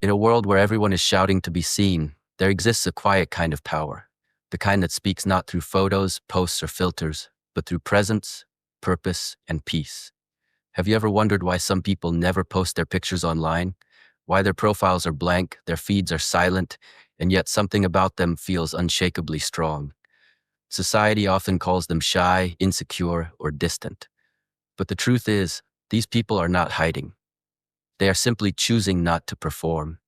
In a world where everyone is shouting to be seen, there exists a quiet kind of power, the kind that speaks not through photos, posts, or filters, but through presence, purpose, and peace. Have you ever wondered why some people never post their pictures online? Why their profiles are blank, their feeds are silent, and yet something about them feels unshakably strong? Society often calls them shy, insecure, or distant. But the truth is, these people are not hiding. They are simply choosing not to perform.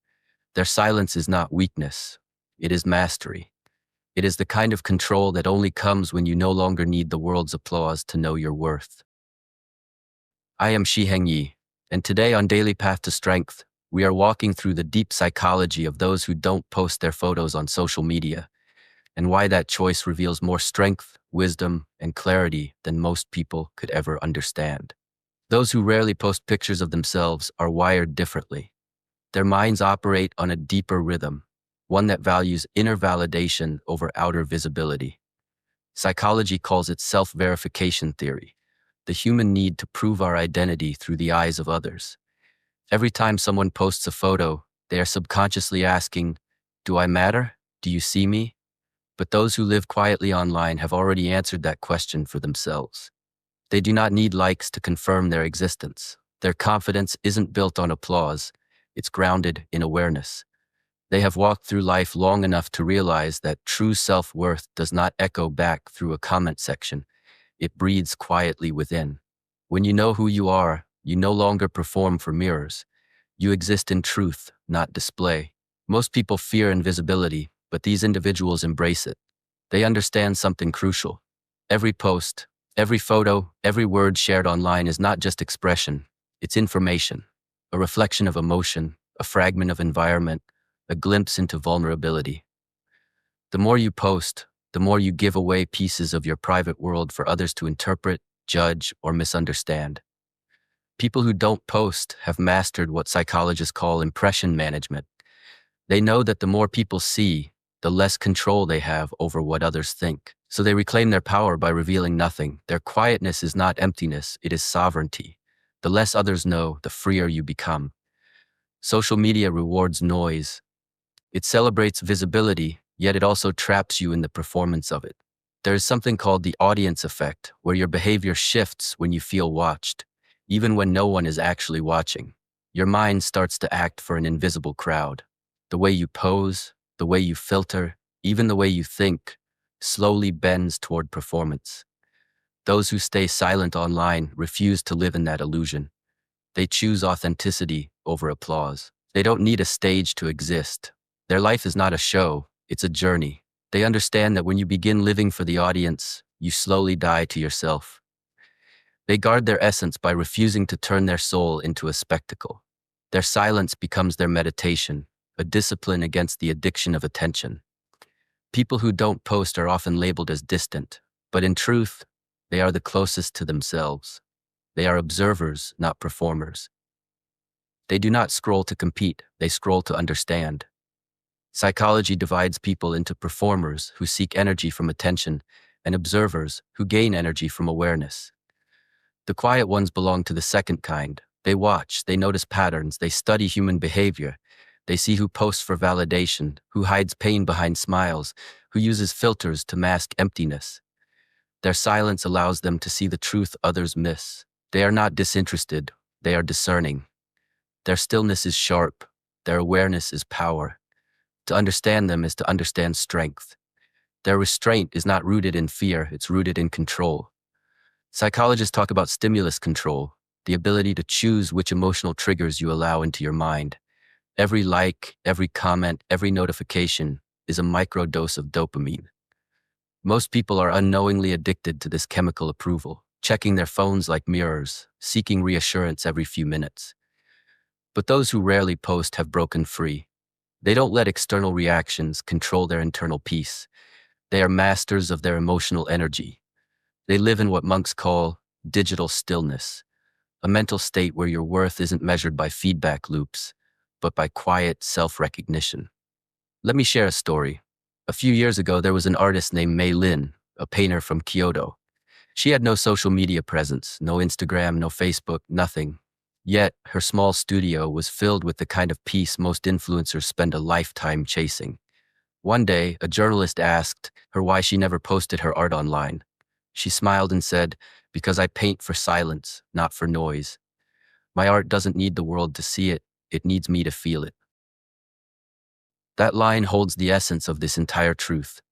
Their silence is not weakness. It is mastery. It is the kind of control that only comes when you no longer need the world's applause to know your worth. I am Shi Heng Yi, and today on Daily Path to Strength, we are walking through the deep psychology of those who don't post their photos on social media, and why that choice reveals more strength, wisdom, and clarity than most people could ever understand. Those who rarely post pictures of themselves are wired differently. Their minds operate on a deeper rhythm, one that values inner validation over outer visibility. Psychology calls it self-verification theory, the human need to prove our identity through the eyes of others. Every time someone posts a photo, they are subconsciously asking, "Do I matter? Do you see me?" But those who live quietly online have already answered that question for themselves. They do not need likes to confirm their existence. Their confidence isn't built on applause, it's grounded in awareness. They have walked through life long enough to realize that true self-worth does not echo back through a comment section. It breathes quietly within. When you know who you are, you no longer perform for mirrors. You exist in truth, not display. Most people fear invisibility, but these individuals embrace it. They understand something crucial. Every post, every photo, every word shared online is not just expression, it's information, a reflection of emotion, a fragment of environment, a glimpse into vulnerability. The more you post, the more you give away pieces of your private world for others to interpret, judge, or misunderstand. People who don't post have mastered what psychologists call impression management. They know that the more people see, the less control they have over what others think. So they reclaim their power by revealing nothing. Their quietness is not emptiness, it is sovereignty. The less others know, the freer you become. Social media rewards noise. It celebrates visibility, yet it also traps you in the performance of it. There is something called the audience effect, where your behavior shifts when you feel watched, even when no one is actually watching. Your mind starts to act for an invisible crowd. The way you pose, the way you filter, even the way you think, slowly bends toward performance. Those who stay silent online refuse to live in that illusion. They choose authenticity over applause. They don't need a stage to exist. Their life is not a show, it's a journey. They understand that when you begin living for the audience, you slowly die to yourself. They guard their essence by refusing to turn their soul into a spectacle. Their silence becomes their meditation, a discipline against the addiction of attention. People who don't post are often labeled as distant, but in truth, they are the closest to themselves. They are observers, not performers. They do not scroll to compete, they scroll to understand. Psychology divides people into performers who seek energy from attention and observers who gain energy from awareness. The quiet ones belong to the second kind. They watch, they notice patterns, they study human behavior. They see who posts for validation, who hides pain behind smiles, who uses filters to mask emptiness. Their silence allows them to see the truth others miss. They are not disinterested, they are discerning. Their stillness is sharp, their awareness is power. To understand them is to understand strength. Their restraint is not rooted in fear, it's rooted in control. Psychologists talk about stimulus control, the ability to choose which emotional triggers you allow into your mind. Every like, every comment, every notification is a microdose of dopamine. Most people are unknowingly addicted to this chemical approval, checking their phones like mirrors, seeking reassurance every few minutes. But those who rarely post have broken free. They don't let external reactions control their internal peace. They are masters of their emotional energy. They live in what monks call digital stillness, a mental state where your worth isn't measured by feedback loops, but by quiet self-recognition. Let me share a story. A few years ago, there was an artist named Mei Lin, a painter from Kyoto. She had no social media presence, no Instagram, no Facebook, nothing. Yet, her small studio was filled with the kind of peace most influencers spend a lifetime chasing. One day, a journalist asked her why she never posted her art online. She smiled and said, "Because I paint for silence, not for noise. My art doesn't need the world to see it, it needs me to feel it." That line holds the essence of this entire truth.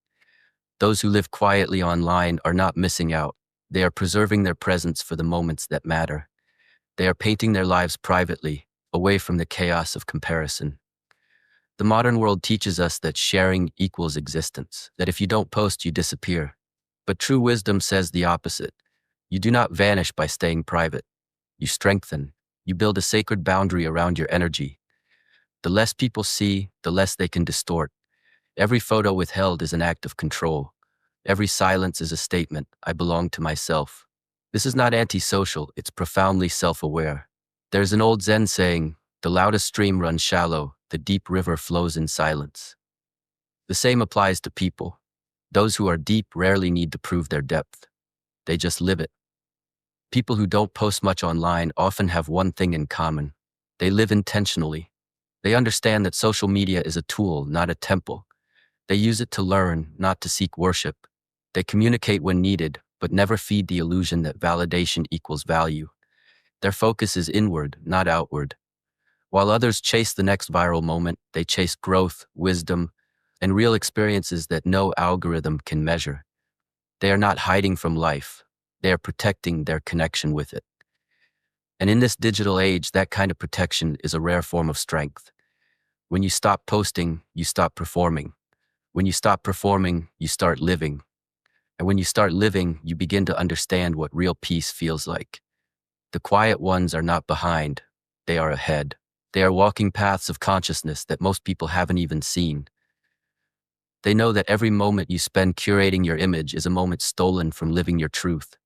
Those who live quietly online are not missing out. They are preserving their presence for the moments that matter. They are painting their lives privately, away from the chaos of comparison. The modern world teaches us that sharing equals existence, that if you don't post, you disappear. But true wisdom says the opposite. You do not vanish by staying private. You strengthen. You build a sacred boundary around your energy. The less people see, the less they can distort. Every photo withheld is an act of control. Every silence is a statement, I belong to myself. This is not antisocial, it's profoundly self-aware. There's an old Zen saying, the loudest stream runs shallow, the deep river flows in silence. The same applies to people. Those who are deep rarely need to prove their depth. They just live it. People who don't post much online often have one thing in common. They live intentionally. They understand that social media is a tool, not a temple. They use it to learn, not to seek worship. They communicate when needed, but never feed the illusion that validation equals value. Their focus is inward, not outward. While others chase the next viral moment, they chase growth, wisdom, and real experiences that no algorithm can measure. They are not hiding from life. They are protecting their connection with it. And in this digital age, that kind of protection is a rare form of strength. When you stop posting, you stop performing. When you stop performing, you start living. And when you start living, you begin to understand what real peace feels like. The quiet ones are not behind. They are ahead. They are walking paths of consciousness that most people haven't even seen. They know that every moment you spend curating your image is a moment stolen from living your truth.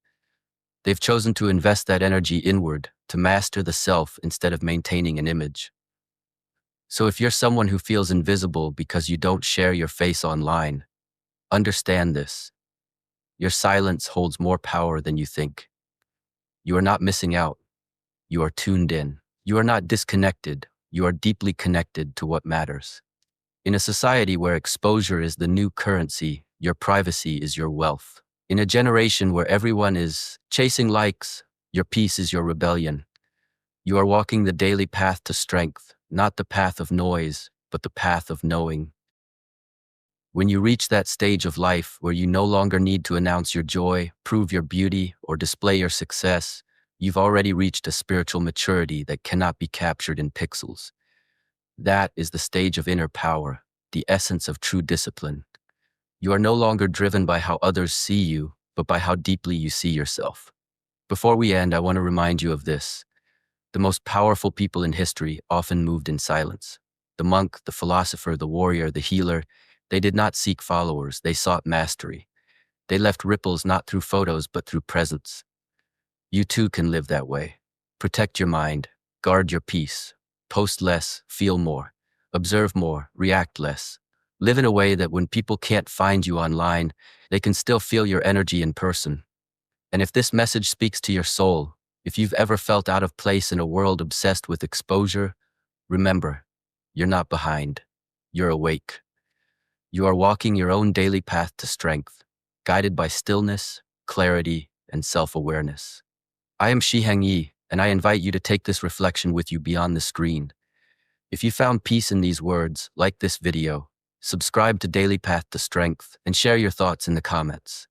They've chosen to invest that energy inward, to master the self instead of maintaining an image. So if you're someone who feels invisible because you don't share your face online, understand this. Your silence holds more power than you think. You are not missing out. You are tuned in. You are not disconnected. You are deeply connected to what matters. In a society where exposure is the new currency, your privacy is your wealth. In a generation where everyone is chasing likes, your peace is your rebellion. You are walking the daily path to strength, not the path of noise, but the path of knowing. When you reach that stage of life where you no longer need to announce your joy, prove your beauty, or display your success, you've already reached a spiritual maturity that cannot be captured in pixels. That is the stage of inner power, the essence of true discipline. You are no longer driven by how others see you, but by how deeply you see yourself. Before we end, I want to remind you of this. The most powerful people in history often moved in silence. The monk, the philosopher, the warrior, the healer, they did not seek followers, they sought mastery. They left ripples not through photos, but through presence. You too can live that way. Protect your mind, guard your peace, post less, feel more, observe more, react less. Live in a way that when people can't find you online, they can still feel your energy in person. And if this message speaks to your soul, if you've ever felt out of place in a world obsessed with exposure, remember, you're not behind. You're awake. You are walking your own daily path to strength, guided by stillness, clarity, and self-awareness. I am Shi Heng Yi, and I invite you to take this reflection with you beyond the screen. If you found peace in these words, like this video, subscribe to Daily Path to Strength, and share your thoughts in the comments.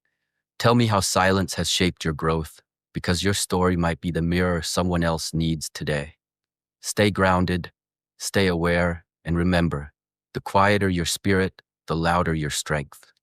Tell me how silence has shaped your growth, because your story might be the mirror someone else needs today. Stay grounded, stay aware, and remember, the quieter your spirit, the louder your strength.